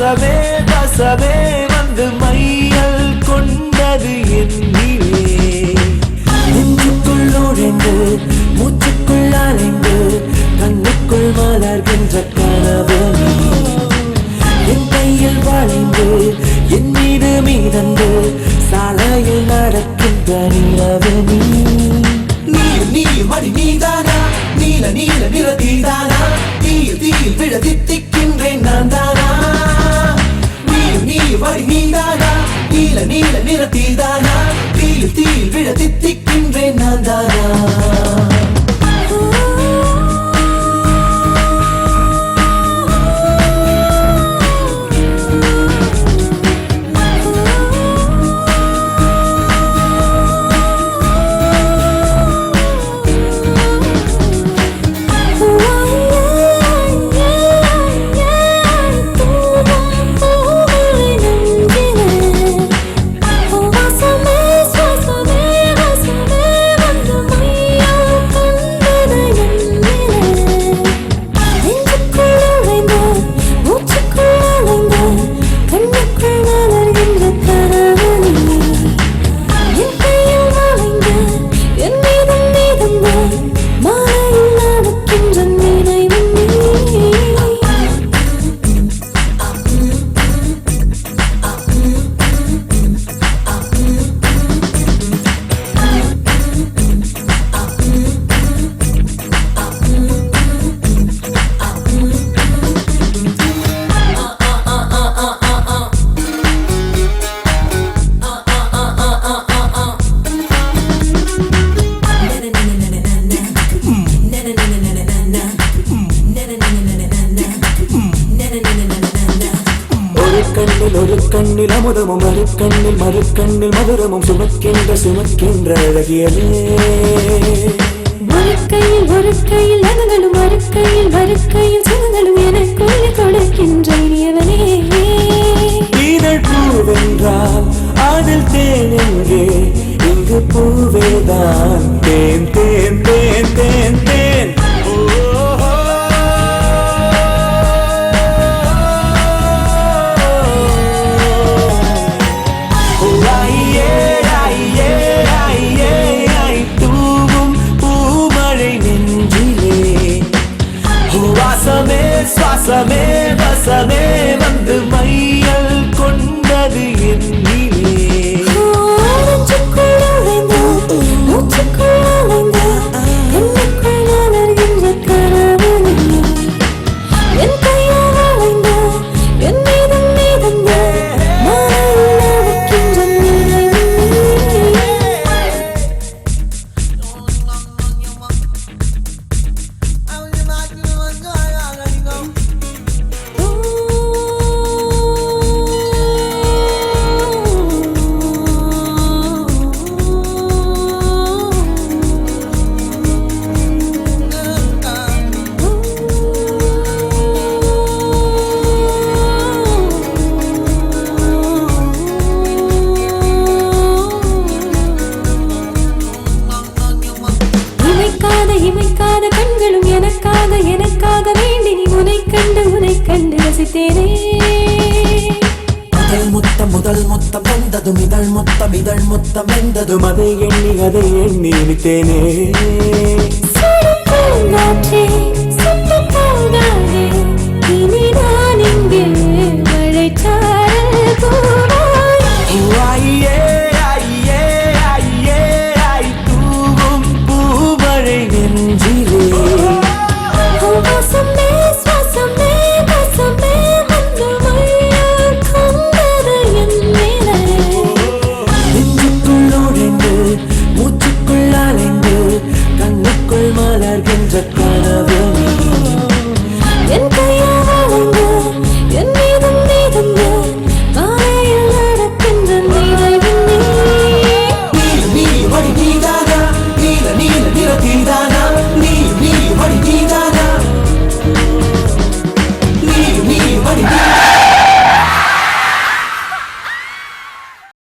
வாசமே வசமே வந்து மையல் கொண்டது என்னிலே நெஞ்சுக்குள் நுழைந்து மூச்சுக்குள் அலைந்து கண்ணுக்குள் மலர்கின்ற கனவு என் கையில் வளைந்து என் மீது மீதந்து சாலையில் நடக்கின்ற நிலவு நீ மடி நீதானா நீல நீல நிறத்தீதானா தீயில் தீயில் விழ தித்திக்கின்றேன் நான் தானா நீ வடி நீதானா நீல நீல நிறத்தீதானா தீயில் தீயில் விழ தித்திக்கின்றேன் நான் தானா ஒரு கண்ணில் அமுதமும் மறுக்கண்ணில் மதுரமும் சுமக்கின்ற அழகியலே ஒரு கையில் அகங்களும் மறுக்கையில் சுகங்களும் எனக்குள் கொடுக்கின்ற இனியவனே இதழ் பூவென்றால் அதில் தேன் எங்கே இங்கு பூவேதான் தேன் தேன் தேன் தேன் தேன் சுவாசமே வசமே வந்து மையல் கொண்டது என்னிலே இமைக்காத கண்களும் எனக்காக வேண்டி உனை கண்டு ரசித்தேனே முதல் முத்தம் வந்ததும் இதழ் முத்தம் வெந்ததும் அதை எண்ணி நினைத்தேனே சுட்டு போகாதே